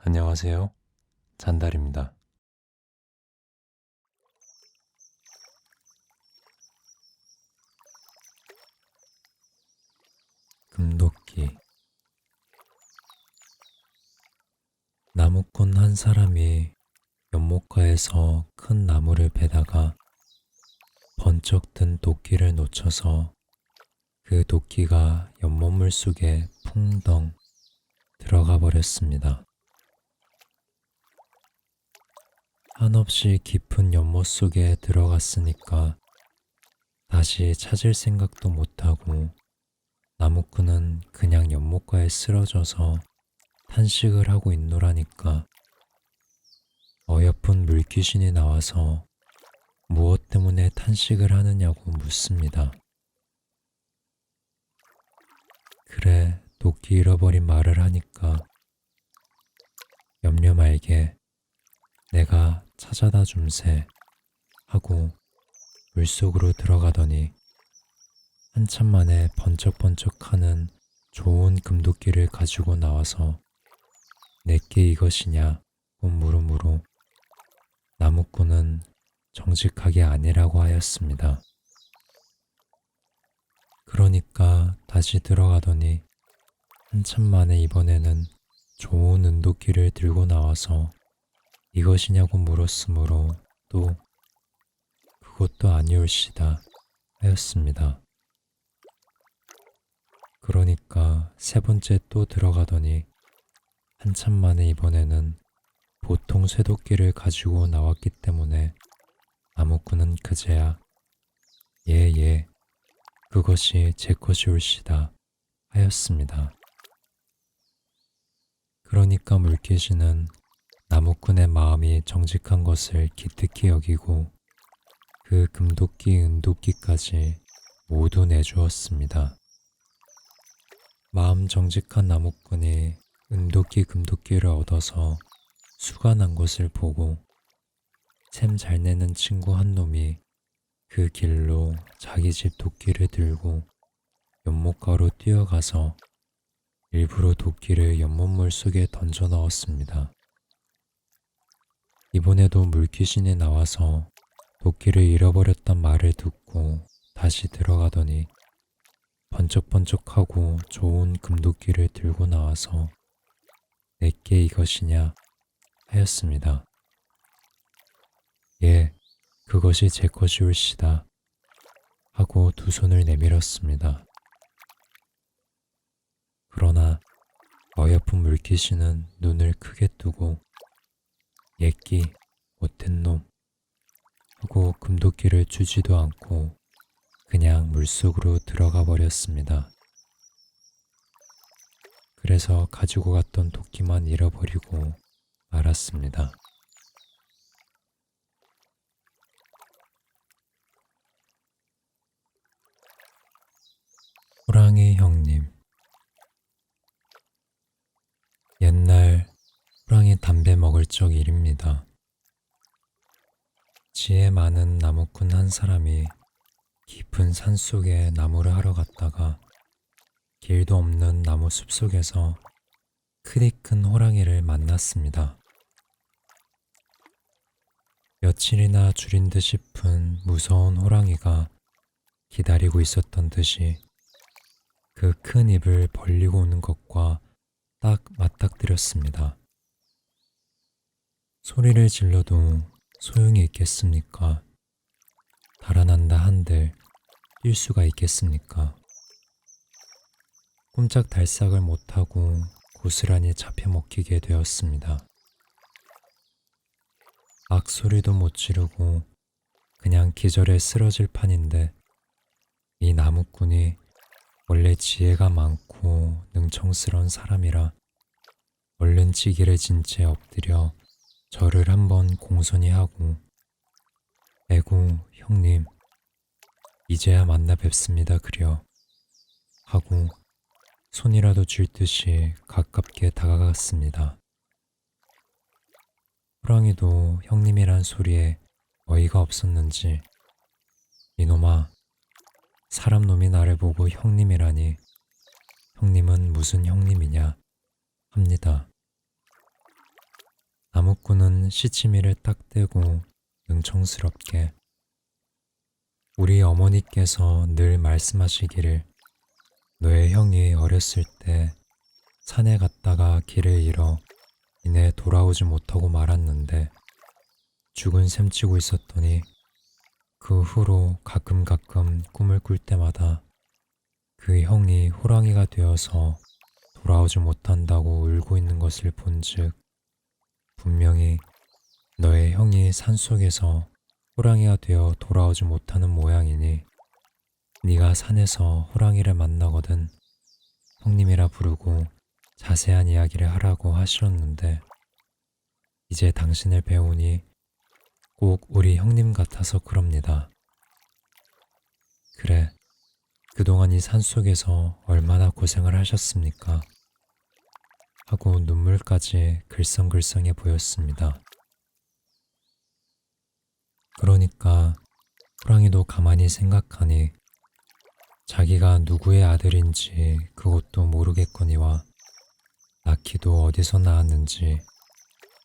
안녕하세요. 잔달입니다. 금도끼. 나무꾼 한 사람이 연못가에서 큰 나무를 베다가 번쩍 든 도끼를 놓쳐서 그 도끼가 연못물 속에 풍덩 들어가 버렸습니다. 한없이 깊은 연못 속에 들어갔으니까 다시 찾을 생각도 못하고 나무꾼은 그냥 연못가에 쓰러져서 탄식을 하고 있노라니까 어여쁜 물귀신이 나와서 무엇 때문에 탄식을 하느냐고 묻습니다. 그래, 도끼 잃어버린 말을 하니까 염려 말게 내가 찾아다 줌세 하고 물속으로 들어가더니 한참 만에 번쩍번쩍하는 좋은 금도끼를 가지고 나와서 내게 이것이냐고 물으므로 나무꾼은 정직하게 아니라고 하였습니다. 그러니까 다시 들어가더니 한참 만에 이번에는 좋은 은도끼를 들고 나와서 이것이냐고 물었으므로 또 그것도 아니올시다 하였습니다. 그러니까 세 번째 또 들어가더니 한참 만에 이번에는 보통 쇠도끼를 가지고 나왔기 때문에 나무꾼은 그제야 예, 그것이 제 것이올시다 하였습니다. 그러니까 물귀신은 나무꾼의 마음이 정직한 것을 기특히 여기고 그 금도끼, 은도끼까지 모두 내주었습니다. 마음 정직한 나무꾼이 은도끼, 금도끼를 얻어서 수가 난 것을 보고 샘 잘 내는 친구 한 놈이 그 길로 자기 집 도끼를 들고 연못가로 뛰어가서 일부러 도끼를 연못물 속에 던져 넣었습니다. 이번에도 물귀신이 나와서 도끼를 잃어버렸단 말을 듣고 다시 들어가더니 번쩍번쩍하고 좋은 금도끼를 들고 나와서 내게 이것이냐 하였습니다. 예, 그것이 제 것이올시다 하고 두 손을 내밀었습니다. 그러나 어여쁜 물귀신은 눈을 크게 뜨고 예끼 못된 놈 하고 금도끼를 주지도 않고 그냥 물속으로 들어가 버렸습니다. 그래서 가지고 갔던 도끼만 잃어버리고 말았습니다. 호랑이 형님. 옛날 호랑이 담배 먹을 적 일입니다. 지혜 많은 나무꾼 한 사람이 깊은 산속에 나무를 하러 갔다가 길도 없는 나무 숲속에서 크리 큰 호랑이를 만났습니다. 며칠이나 줄인 듯 싶은 무서운 호랑이가 기다리고 있었던 듯이 그 큰 입을 벌리고 오는 것과 딱 맞닥뜨렸습니다. 소리를 질러도 소용이 있겠습니까? 달아난다 한들 뛸 수가 있겠습니까? 꼼짝 달싹을 못하고 고스란히 잡혀 먹히게 되었습니다. 악소리도 못 지르고 그냥 기절해 쓰러질 판인데 이 나무꾼이 원래 지혜가 많고 능청스러운 사람이라 얼른 찌기를 진 채 엎드려 절을 한번 공손히 하고 에구 형님 이제야 만나 뵙습니다 그려 하고 손이라도 쥘 듯이 가깝게 다가갔습니다. 호랑이도 형님이란 소리에 어이가 없었는지 이놈아 사람 놈이 나를 보고 형님이라니 형님은 무슨 형님이냐 합니다. 나무꾼은 시치미를 딱 떼고 능청스럽게 우리 어머니께서 늘 말씀하시기를 너의 형이 어렸을 때 산에 갔다가 길을 잃어 이내 돌아오지 못하고 말았는데 죽은 셈 치고 있었더니 그 후로 가끔 꿈을 꿀 때마다 그 형이 호랑이가 되어서 돌아오지 못한다고 울고 있는 것을 본즉 분명히 너의 형이 산속에서 호랑이가 되어 돌아오지 못하는 모양이니 네가 산에서 호랑이를 만나거든 형님이라 부르고 자세한 이야기를 하라고 하시었는데 이제 당신을 배우니 꼭 우리 형님 같아서 그럽니다. 그래, 그동안 이 산속에서 얼마나 고생을 하셨습니까? 하고 눈물까지 글썽글썽해 보였습니다. 그러니까 호랑이도 가만히 생각하니 자기가 누구의 아들인지 그것도 모르겠거니와 낳기도 어디서 낳았는지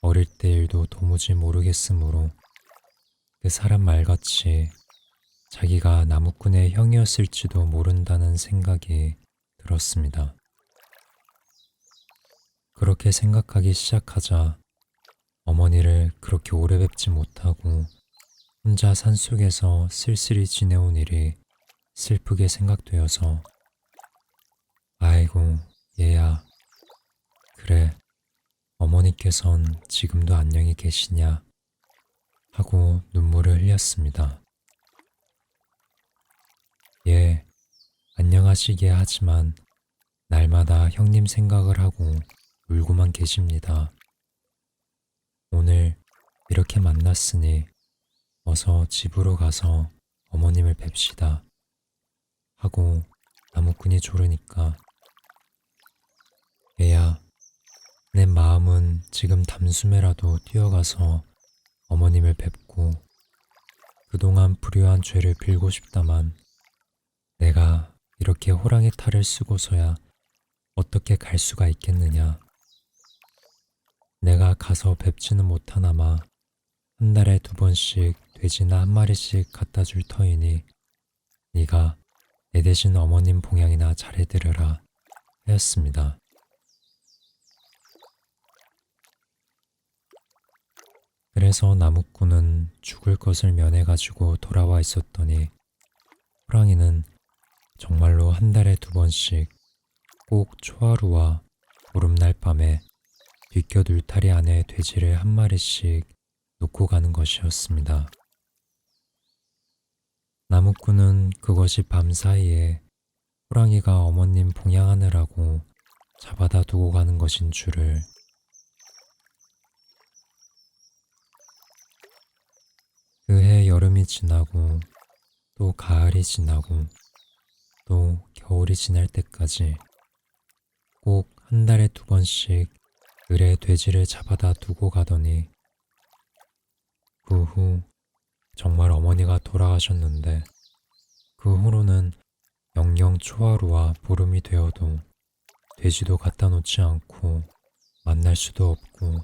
어릴 때 일도 도무지 모르겠으므로 그 사람 말같이 자기가 나무꾼의 형이었을지도 모른다는 생각이 들었습니다. 그렇게 생각하기 시작하자 어머니를 그렇게 오래 뵙지 못하고 혼자 산속에서 쓸쓸히 지내온 일이 슬프게 생각되어서 아이고 얘야 그래 어머니께선 지금도 안녕히 계시냐 하고 눈물을 흘렸습니다. 예, 안녕하시기야 하지만 날마다 형님 생각을 하고 울고만 계십니다. 오늘 이렇게 만났으니 어서 집으로 가서 어머님을 뵙시다 하고 나무꾼이 조르니까 얘야, 내 마음은 지금 담숨에라도 뛰어가서 어머님을 뵙고 그동안 불효한 죄를 빌고 싶다만 내가 이렇게 호랑이 탈을 쓰고서야 어떻게 갈 수가 있겠느냐. 내가 가서 뵙지는 못하나마 한 달에 2번씩 돼지나 1마리씩 갖다 줄 터이니 네가 내 대신 어머님 봉양이나 잘해드려라 하였습니다. 그래서 나무꾼은 죽을 것을 면해가지고 돌아와 있었더니 호랑이는 정말로 한 달에 2번씩 꼭 초하루와 보름날 밤에 뒷곁 울타리 안에 돼지를 1마리씩 놓고 가는 것이었습니다. 나무꾼은 그것이 밤사이에 호랑이가 어머님 봉양하느라고 잡아다 두고 가는 것인 줄을 그해 여름이 지나고 또 가을이 지나고 또 겨울이 지날 때까지 꼭 한 달에 2번씩 을에 돼지를 잡아다 두고 가더니 그 후 정말 어머니가 돌아가셨는데 그 후로는 영영 초하루와 보름이 되어도 돼지도 갖다 놓지 않고 만날 수도 없고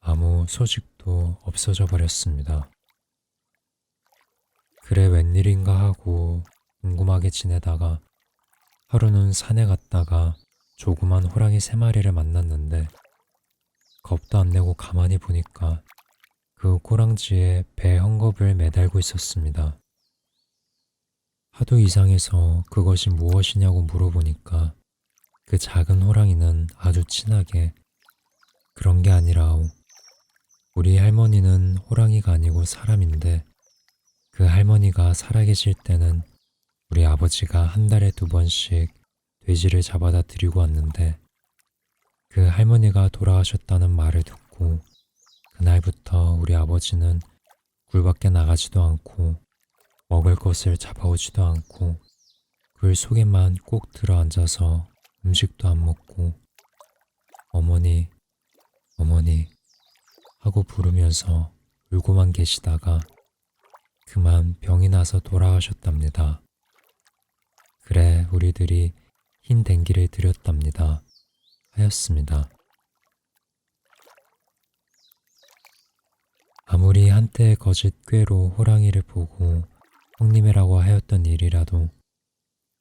아무 소식도 없어져 버렸습니다. 그래 웬일인가 하고 궁금하게 지내다가 하루는 산에 갔다가 조그만 호랑이 3마리를 만났는데 겁도 안 내고 가만히 보니까 그 꼬랑지에 배 헝겊을 매달고 있었습니다. 하도 이상해서 그것이 무엇이냐고 물어보니까 그 작은 호랑이는 아주 친하게 그런 게 아니라오. 우리 할머니는 호랑이가 아니고 사람인데 그 할머니가 살아계실 때는 우리 아버지가 한 달에 2번씩 돼지를 잡아다 드리고 왔는데 그 할머니가 돌아가셨다는 말을 듣고 그날부터 우리 아버지는 굴밖에 나가지도 않고 먹을 것을 잡아오지도 않고 굴 속에만 꼭 들어앉아서 음식도 안 먹고 어머니, 어머니 하고 부르면서 울고만 계시다가 그만 병이 나서 돌아가셨답니다. 그래 우리들이 흰 댕기를 드렸답니다. 하였습니다. 아무리 한때 거짓 꾀로 호랑이를 보고 형님이라고 하였던 일이라도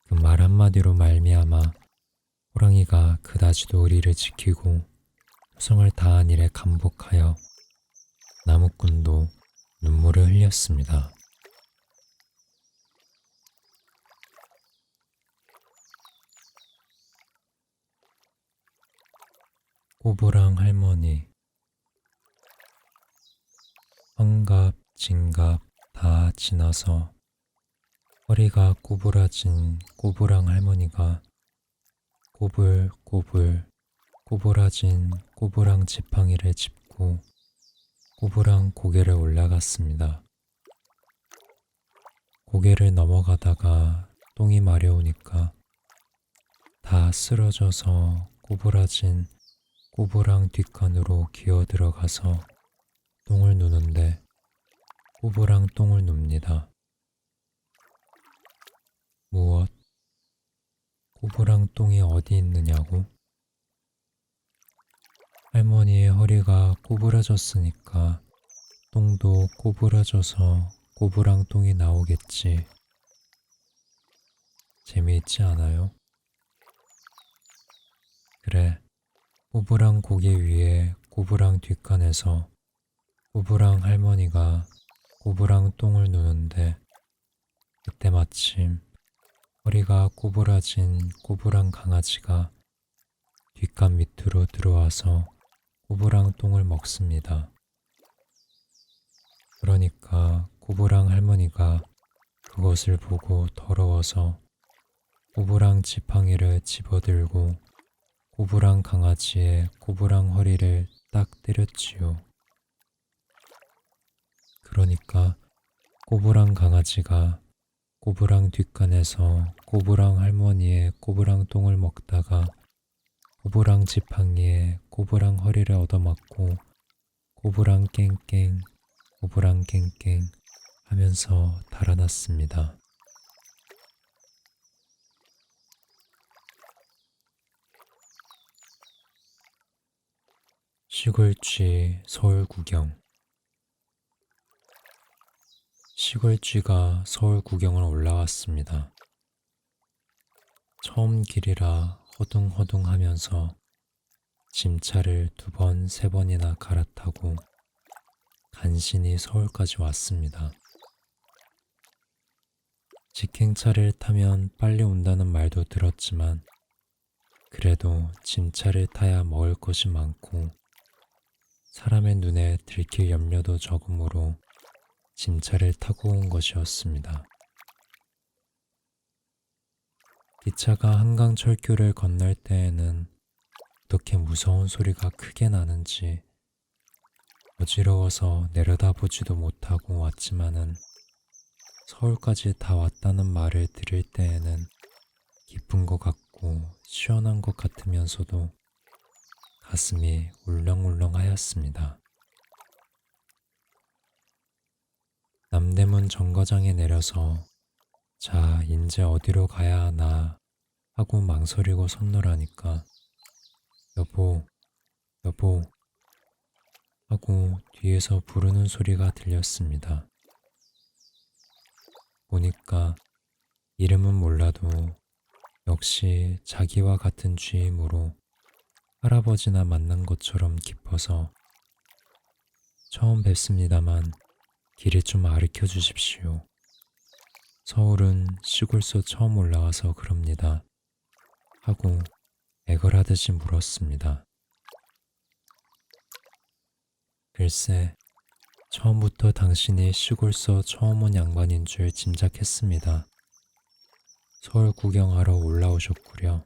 그 말 한마디로 말미암아 호랑이가 그다지도 의리를 지키고 효성을 다한 일에 감복하여 나무꾼도 눈물을 흘렸습니다. 꼬부랑 할머니. 환갑, 진갑 다 지나서 허리가 꼬부라진 꼬부랑 할머니가 꼬불꼬불 꼬부라진 꼬부랑 지팡이를 짚고 꼬부랑 고개를 올라갔습니다. 고개를 넘어가다가 똥이 마려우니까 다 쓰러져서 꼬부라진 꼬부랑 뒷간으로 기어 들어가서 똥을 누는데 꼬부랑 똥을 눕니다. 무엇? 꼬부랑 똥이 어디 있느냐고? 할머니의 허리가 꼬부라졌으니까 똥도 꼬부라져서 꼬부랑 똥이 나오겠지. 재미있지 않아요? 그래, 꼬부랑 고개 위에 꼬부랑 뒷간에서 꼬부랑 할머니가 꼬부랑 똥을 누는데 그때 마침 허리가 꼬부라진 꼬부랑 강아지가 뒷간 밑으로 들어와서 꼬부랑 똥을 먹습니다. 그러니까 꼬부랑 할머니가 그것을 보고 더러워서 꼬부랑 지팡이를 집어들고 꼬부랑 강아지의 꼬부랑 허리를 딱 때렸지요. 그러니까 꼬부랑 강아지가 꼬부랑 뒷간에서 꼬부랑 할머니의 꼬부랑 똥을 먹다가 꼬부랑 지팡이에 꼬부랑 허리를 얻어맞고 꼬부랑 깽깽 꼬부랑 깽깽 하면서 달아났습니다. 시골쥐 서울 구경. 시골쥐가 서울 구경을 올라왔습니다. 처음 길이라 허둥허둥 하면서 짐차를 2번, 3번이나 갈아타고 간신히 서울까지 왔습니다. 직행차를 타면 빨리 온다는 말도 들었지만 그래도 짐차를 타야 먹을 것이 많고 사람의 눈에 들킬 염려도 적으므로 짐차를 타고 온 것이었습니다. 기차가 한강철교를 건널 때에는 어떻게 무서운 소리가 크게 나는지 어지러워서 내려다보지도 못하고 왔지만은 서울까지 다 왔다는 말을 들을 때에는 기쁜 것 같고 시원한 것 같으면서도 가슴이 울렁울렁하였습니다. 남대문 정거장에 내려서 자, 인제 어디로 가야 하나 하고 망설이고 섰노라니까 여보, 여보 하고 뒤에서 부르는 소리가 들렸습니다. 보니까 이름은 몰라도 역시 자기와 같은 쥐이므로 할아버지나 만난 것처럼 기뻐서 처음 뵙습니다만 길을 좀 가르쳐 주십시오. 서울은 시골서 처음 올라와서 그럽니다. 하고 애걸하듯이 물었습니다. 글쎄, 처음부터 당신이 시골서 처음 온 양반인 줄 짐작했습니다. 서울 구경하러 올라오셨구려.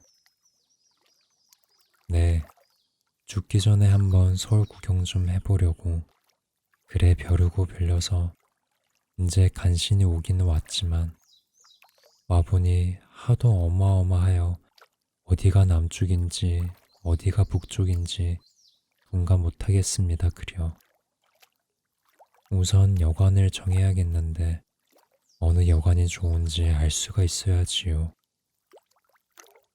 네, 죽기 전에 한번 서울 구경 좀 해보려고 그래 벼르고 빌려서 이제 간신히 오기는 왔지만 와보니 하도 어마어마하여 어디가 남쪽인지 어디가 북쪽인지 분간 못하겠습니다 그려. 우선 여관을 정해야겠는데 어느 여관이 좋은지 알 수가 있어야지요.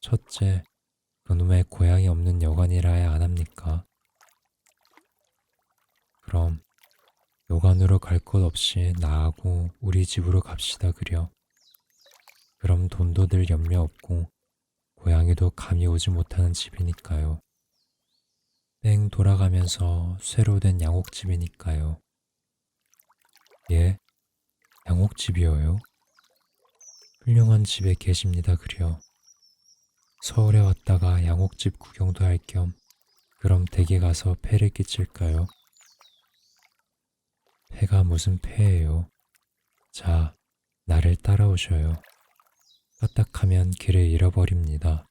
첫째, 그놈의 고향이 없는 여관이라야 안 합니까? 그럼 요간으로 갈 것 없이 나하고 우리 집으로 갑시다 그려. 그럼 돈도 들 염려 없고 고양이도 감이 오지 못하는 집이니까요. 뺑 돌아가면서 쇠로 된 양옥집이니까요. 예, 양옥집이요요? 훌륭한 집에 계십니다 그려. 서울에 왔다가 양옥집 구경도 할 겸 그럼 댁에 가서 폐를 끼칠까요? 폐가 무슨 폐예요? 자, 나를 따라오셔요. 까딱하면 길을 잃어버립니다.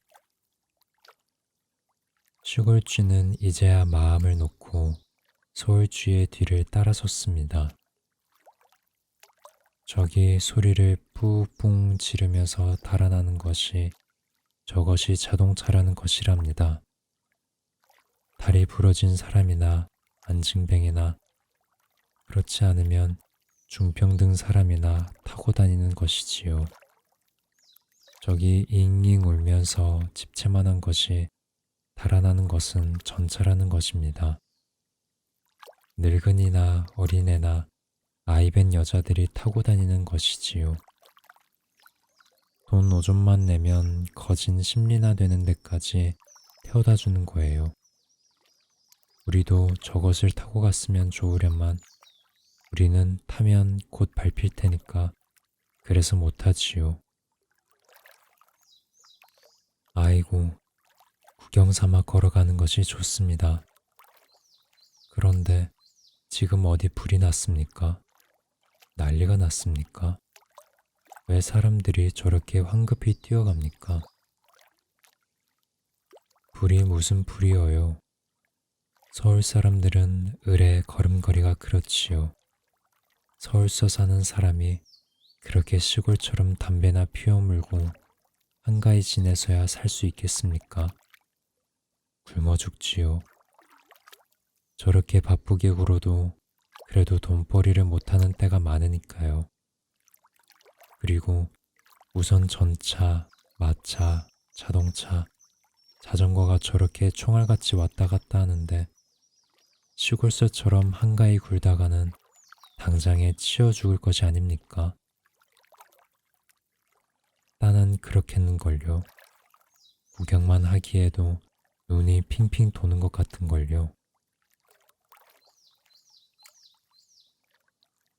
시골쥐는 이제야 마음을 놓고 서울쥐의 뒤를 따라섰습니다. 저기 소리를 뿡뿡 지르면서 달아나는 것이 저것이 자동차라는 것이랍니다. 다리 부러진 사람이나 안징뱅이나 그렇지 않으면 중병든 사람이나 타고 다니는 것이지요. 저기 잉잉 울면서 집채만한 것이 달아나는 것은 전차라는 것입니다. 늙은이나 어린애나 아이벤 여자들이 타고 다니는 것이지요. 돈 5점만 내면 거진 10리나 되는 데까지 태워다 주는 거예요. 우리도 저것을 타고 갔으면 좋으련만 우리는 타면 곧 밟힐 테니까 그래서 못하지요. 아이고, 구경 삼아 걸어가는 것이 좋습니다. 그런데 지금 어디 불이 났습니까? 난리가 났습니까? 왜 사람들이 저렇게 황급히 뛰어갑니까? 불이 무슨 불이어요? 서울 사람들은 을의 걸음걸이가 그렇지요. 서울서 사는 사람이 그렇게 시골처럼 담배나 피워 물고 한가히 지내서야 살 수 있겠습니까? 굶어 죽지요. 저렇게 바쁘게 굴어도 그래도 돈벌이를 못하는 때가 많으니까요. 그리고 우선 전차, 마차, 자동차, 자전거가 저렇게 총알같이 왔다 갔다 하는데 시골서처럼 한가히 굴다가는 당장에 치여 죽을 것이 아닙니까? 나는 그렇겠는걸요. 구경만 하기에도 눈이 핑핑 도는 것 같은걸요.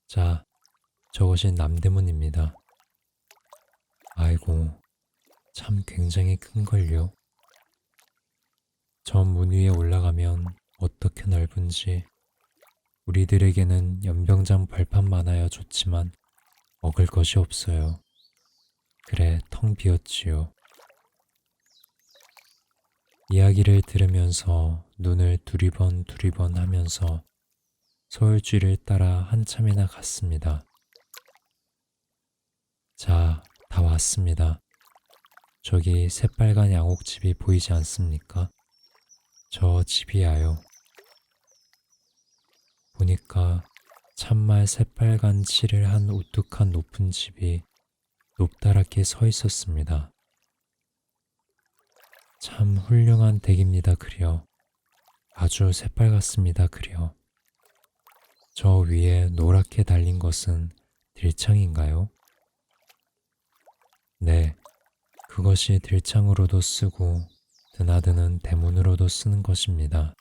자, 저것이 남대문입니다. 아이고, 참 굉장히 큰걸요. 저 문 위에 올라가면 어떻게 넓은지 우리들에게는 연병장 벌판만 하여 좋지만 먹을 것이 없어요. 그래, 텅 비었지요. 이야기를 들으면서 눈을 두리번 두리번 하면서 서울쥐를 따라 한참이나 갔습니다. 자, 다 왔습니다. 저기 새빨간 양옥집이 보이지 않습니까? 저 집이야요. 보니까 참말 새빨간 칠을 한 우뚝한 높은 집이 높다랗게 서 있었습니다. 참 훌륭한 댁입니다 그려. 아주 새빨갛습니다 그려. 저 위에 노랗게 달린 것은 들창인가요? 네, 그것이 들창으로도 쓰고 드나드는 대문으로도 쓰는 것입니다.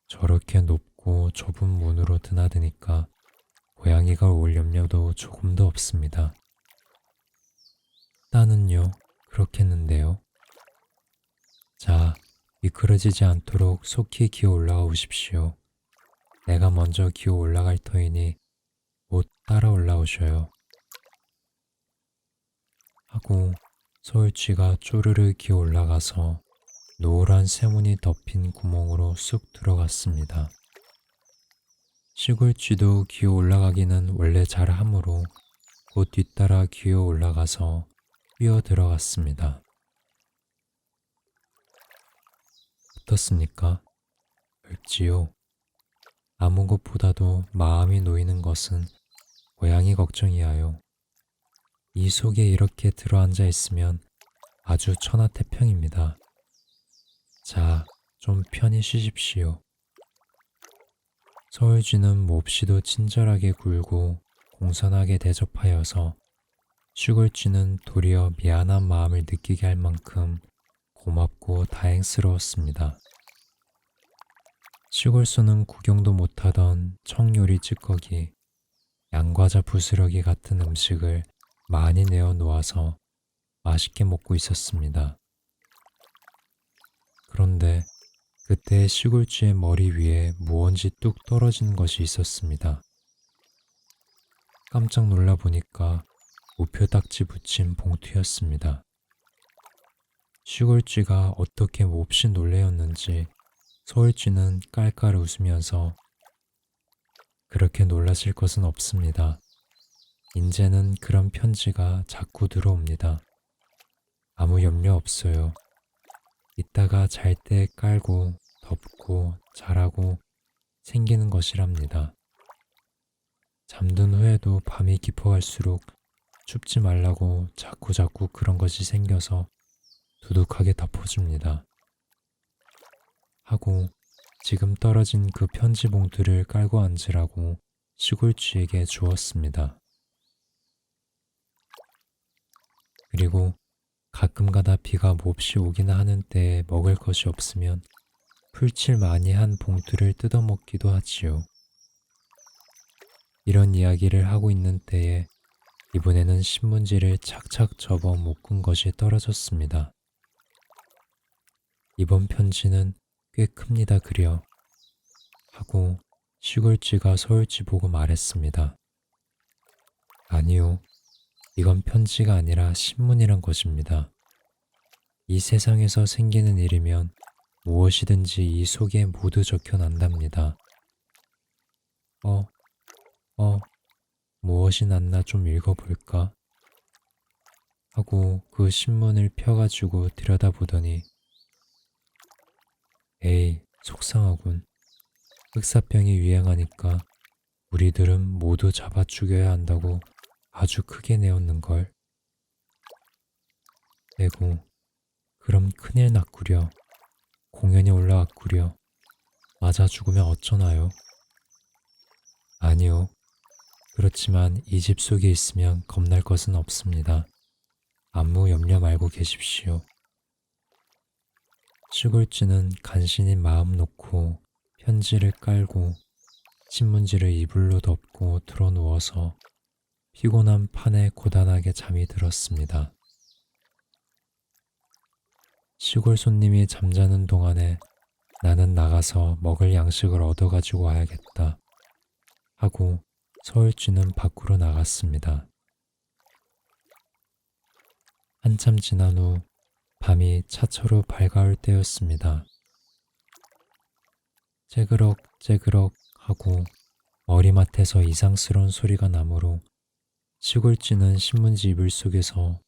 저렇게 높고 좁은 문으로 드나드니까 고양이가 올 염려도 조금도 없습니다. 따는요, 그렇겠는데요. 자, 미끄러지지 않도록 속히 기어 올라가 오십시오. 내가 먼저 기어 올라갈 터이니 못 따라 올라오셔요. 하고 서울쥐가 쪼르르 기어 올라가서 노란 쇠문이 덮인 구멍으로 쑥 들어갔습니다. 시골쥐도 기어 올라가기는 원래 잘하므로 곧 뒤따라 기어 올라가서 뛰어 들어갔습니다. 어떻습니까? 넓지요? 아무 것보다도 마음이 놓이는 것은 고양이 걱정이야요. 이 속에 이렇게 들어앉아 있으면 아주 천하태평입니다. 자, 좀 편히 쉬십시오. 서울쥐는 몹시도 친절하게 굴고 공손하게 대접하여서 시골쥐는 도리어 미안한 마음을 느끼게 할 만큼 고맙고 다행스러웠습니다. 시골소는 구경도 못하던 청요리 찌꺼기, 양과자 부스러기 같은 음식을 많이 내어 놓아서 맛있게 먹고 있었습니다. 그런데 그때 시골쥐의 머리 위에 무언지 뚝 떨어진 것이 있었습니다. 깜짝 놀라 보니까 우표 딱지 붙인 봉투였습니다. 시골쥐가 어떻게 몹시 놀래었는지 서울쥐는 깔깔 웃으면서 그렇게 놀라실 것은 없습니다. 인제는 그런 편지가 자꾸 들어옵니다. 아무 염려 없어요. 이따가 잘 때 깔고 덮고 자라고 생기는 것이랍니다. 잠든 후에도 밤이 깊어갈수록 춥지 말라고 자꾸자꾸 그런 것이 생겨서 두둑하게 덮어줍니다. 하고 지금 떨어진 그 편지 봉투를 깔고 앉으라고 시골쥐에게 주었습니다. 그리고 가끔가다 비가 몹시 오기나 하는 때에 먹을 것이 없으면 풀칠 많이 한 봉투를 뜯어먹기도 하지요. 이런 이야기를 하고 있는 때에 이번에는 신문지를 착착 접어 묶은 것이 떨어졌습니다. 이번 편지는 꽤 큽니다 그려 하고 시골쥐가 서울쥐 보고 말했습니다. 아니요, 이건 편지가 아니라 신문이란 것입니다. 이 세상에서 생기는 일이면 무엇이든지 이 속에 모두 적혀 난답니다. 무엇이 났나 좀 읽어볼까? 하고 그 신문을 펴가지고 들여다보더니 에이, 속상하군. 흑사병이 유행하니까 우리들은 모두 잡아 죽여야 한다고 아주 크게 내었는걸. 에고, 그럼 큰일 났구려. 공연이 올라왔구려. 맞아 죽으면 어쩌나요? 아니요. 그렇지만 이 집 속에 있으면 겁날 것은 없습니다. 아무 염려 말고 계십시오. 시골쥐는 간신히 마음 놓고 편지를 깔고 신문지를 이불로 덮고 드러누워서 피곤한 판에 고단하게 잠이 들었습니다. 시골 손님이 잠자는 동안에 나는 나가서 먹을 양식을 얻어가지고 와야겠다 하고 서울쥐는 밖으로 나갔습니다. 한참 지난 후 밤이 차처로 밝아올 때였습니다. 째그럭째그럭 하고 머리맡에서 이상스러운 소리가 나므로 시골쥐는 신문지 이불 속에서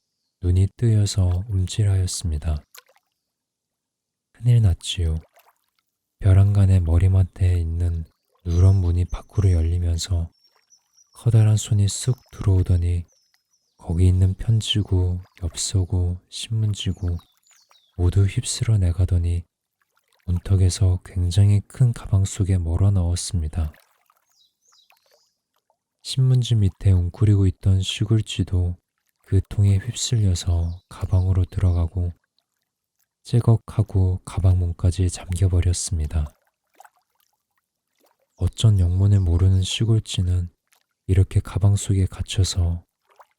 눈이 뜨여서 움찔하였습니다. 큰일 났지요. 벼랑간의 머리맡에 있는 누런 문이 밖으로 열리면서 커다란 손이 쑥 들어오더니 거기 있는 편지고 엽서고 신문지고 모두 휩쓸어 내가더니 문턱에서 굉장히 큰 가방 속에 몰아 넣었습니다. 신문지 밑에 웅크리고 있던 시골쥐도 그 통에 휩쓸려서 가방으로 들어가고 째걱하고 가방 문까지 잠겨버렸습니다. 어쩐 영문을 모르는 시골쥐는 이렇게 가방 속에 갇혀서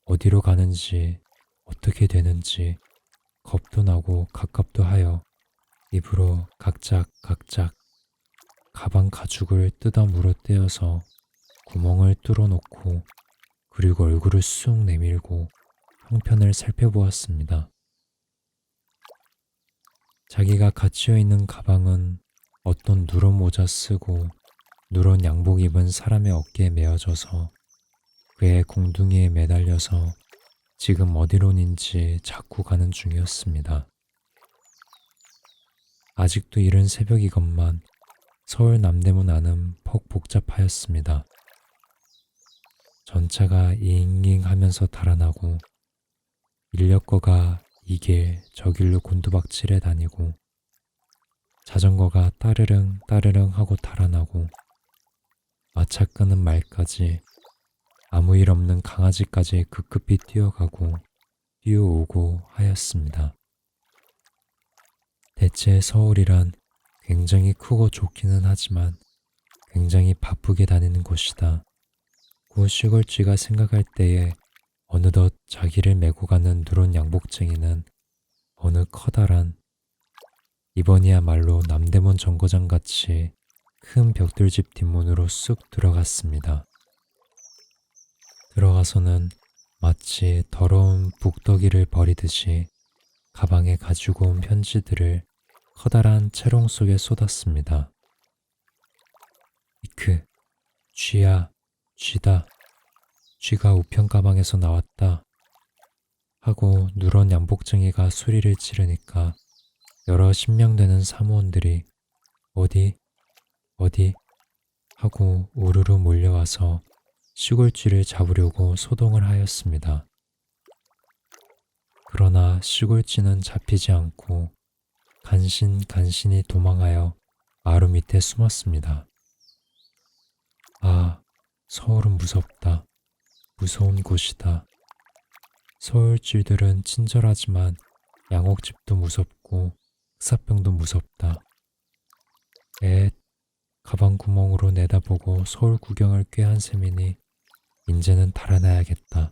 어디로 가는지 어떻게 되는지 겁도 나고 갑갑도 하여 입으로 각작각작 가방 가죽을 뜯어 물어떼어서 구멍을 뚫어놓고 그리고 얼굴을 쑥 내밀고 형편을 살펴보았습니다. 자기가 갇혀 있는 가방은 어떤 누런 모자 쓰고 누런 양복 입은 사람의 어깨에 메어져서 그의 공둥이에 매달려서 지금 어디론인지 자꾸 가는 중이었습니다. 아직도 이른 새벽이건만 서울 남대문 안은 퍽 복잡하였습니다. 전차가 잉잉 하면서 달아나고 인력거가 이 길 저 길로 곤두박질해 다니고 자전거가 따르릉 따르릉 하고 달아나고 마차 끄는 말까지 아무 일 없는 강아지까지 급급히 뛰어가고 뛰어오고 하였습니다. 대체 서울이란 굉장히 크고 좋기는 하지만 굉장히 바쁘게 다니는 곳이다. 그 시골쥐가 생각할 때에 어느덧 자기를 메고 가는 누런 양복쟁이는 어느 커다란, 이번이야말로 남대문 정거장 같이 큰 벽돌집 뒷문으로 쑥 들어갔습니다. 들어가서는 마치 더러운 북더기를 버리듯이 가방에 가지고 온 편지들을 커다란 채롱 속에 쏟았습니다. 이크, 쥐야, 쥐다. 쥐가 우편 가방에서 나왔다. 하고 누런 양복쟁이가 소리를 지르니까 여러 10명 되는 사무원들이 어디 하고 우르르 몰려와서 시골쥐를 잡으려고 소동을 하였습니다. 그러나 시골쥐는 잡히지 않고 간신히 도망하여 마루 밑에 숨었습니다. 아, 서울은 무섭다. 무서운 곳이다. 서울쥐들은 친절하지만 양옥집도 무섭고 흑사병도 무섭다. 가방 구멍으로 내다보고 서울 구경을 꾀한 셈이니 인제는 달아나야겠다.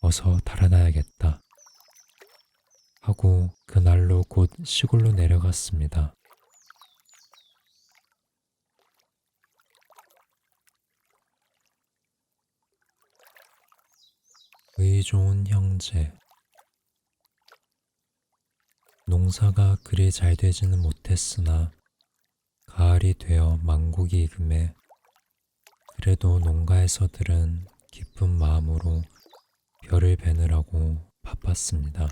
어서 달아나야겠다. 하고 그날로 곧 시골로 내려갔습니다. 의 좋은 형제. 농사가 그리 잘 되지는 못했으나 가을이 되어 만국이 익음에 그래도 농가에서들은 기쁜 마음으로 벼를 베느라고 바빴습니다.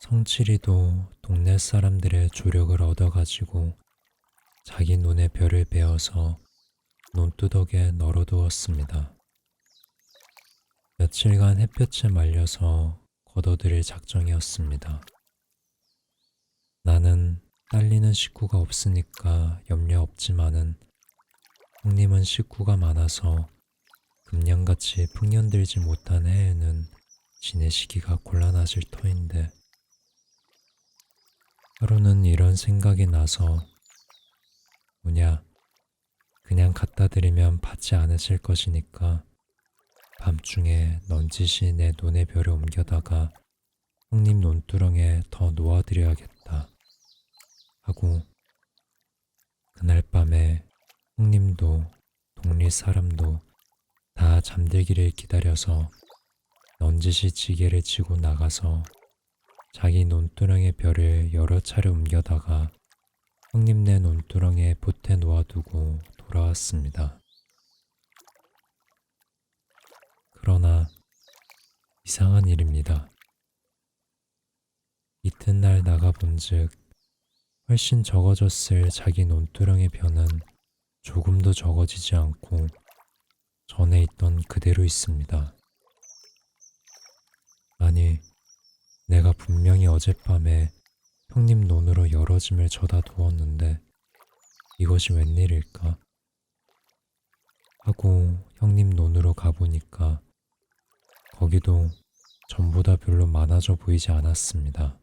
성칠이도 동네 사람들의 조력을 얻어가지고 자기 논에 벼를 베어서 논두덕에 널어두었습니다. 며칠간 햇볕에 말려서 걷어들일 작정이었습니다. 나는 딸리는 식구가 없으니까 염려 없지만은 형님은 식구가 많아서 금년같이 풍년들지 못한 해에는 지내시기가 곤란하실 터인데 하루는 이런 생각이 나서 뭐냐 그냥 갖다 드리면 받지 않으실 것이니까 밤중에 넌지시 내 논의 벼를 옮겨다가 형님 논두렁에 더 놓아드려야겠다 하고 그날 밤에 형님도 동리 사람도 다 잠들기를 기다려서 넌지시 지게를 지고 나가서 자기 논두렁의 벼를 여러 차례 옮겨다가 형님네 논두렁에 보태 놓아두고 돌아왔습니다. 그러나 이상한 일입니다. 이튿날 나가본즉 훨씬 적어졌을 자기 논두렁의 벼는 조금도 적어지지 않고 전에 있던 그대로 있습니다. 아니, 내가 분명히 어젯밤에 형님 논으로 여러 짐을 져다 두었는데 이것이 웬일일까? 하고 형님 논으로 가보니까 거기도 전보다 별로 많아져 보이지 않았습니다.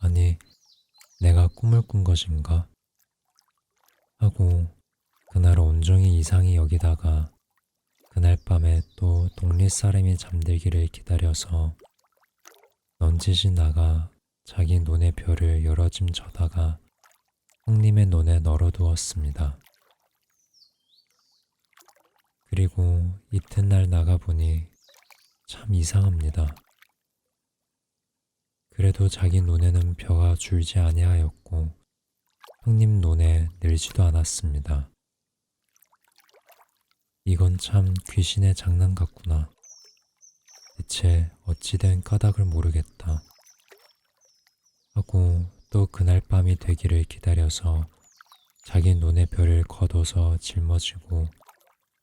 아니, 내가 꿈을 꾼 것인가? 하고 그날 온종일 이상히 여기다가 그날 밤에 또 동리 사람이 잠들기를 기다려서 넌지시 나가 자기 논의 벼를 여러 짐 져다가 형님의 논에 널어두었습니다. 그리고 이튿날 나가보니 참 이상합니다. 그래도 자기 논에는 벼가 줄지 아니하였고 형님 논에 늘지도 않았습니다. 이건 참 귀신의 장난 같구나. 대체 어찌된 까닭을 모르겠다. 하고 또 그날 밤이 되기를 기다려서 자기 논의 벼를 걷어서 짊어지고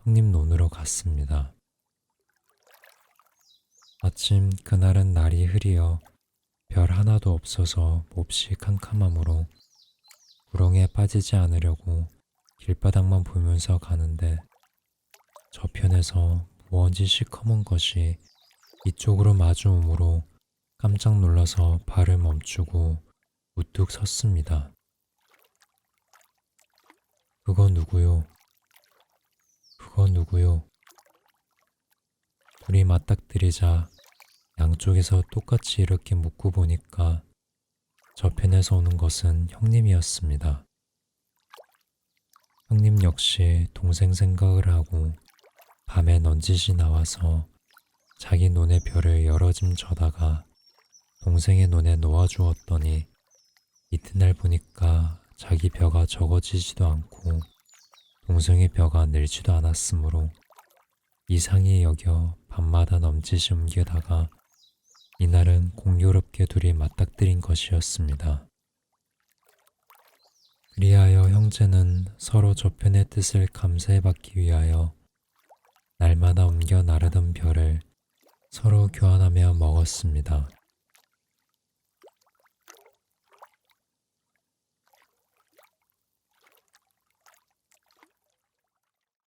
형님 논으로 갔습니다. 마침 그날은 날이 흐리어 별 하나도 없어서 몹시 캄캄하므로 구렁에 빠지지 않으려고 길바닥만 보면서 가는데 저편에서 무언지 시커먼 것이 이쪽으로 마주 오므로 깜짝 놀라서 발을 멈추고 우뚝 섰습니다. 그건 누구요? 그건 누구요? 둘이 맞닥뜨리자 양쪽에서 똑같이 이렇게 묻고 보니까 저편에서 오는 것은 형님이었습니다. 형님 역시 동생 생각을 하고 밤에 넌지시 나와서 자기 눈의 별을 여러 짐 져다가 동생의 눈에 놓아주었더니 이튿날 보니까 자기 벼가 적어지지도 않고 동생의 벼가 늘지도 않았으므로 이상히 여겨 밤마다 넘짓이 옮기다가 이날은 공교롭게 둘이 맞닥뜨린 것이었습니다. 그리하여 형제는 서로 저편의 뜻을 감사해받기 위하여 날마다 옮겨 나르던 별을 서로 교환하며 먹었습니다.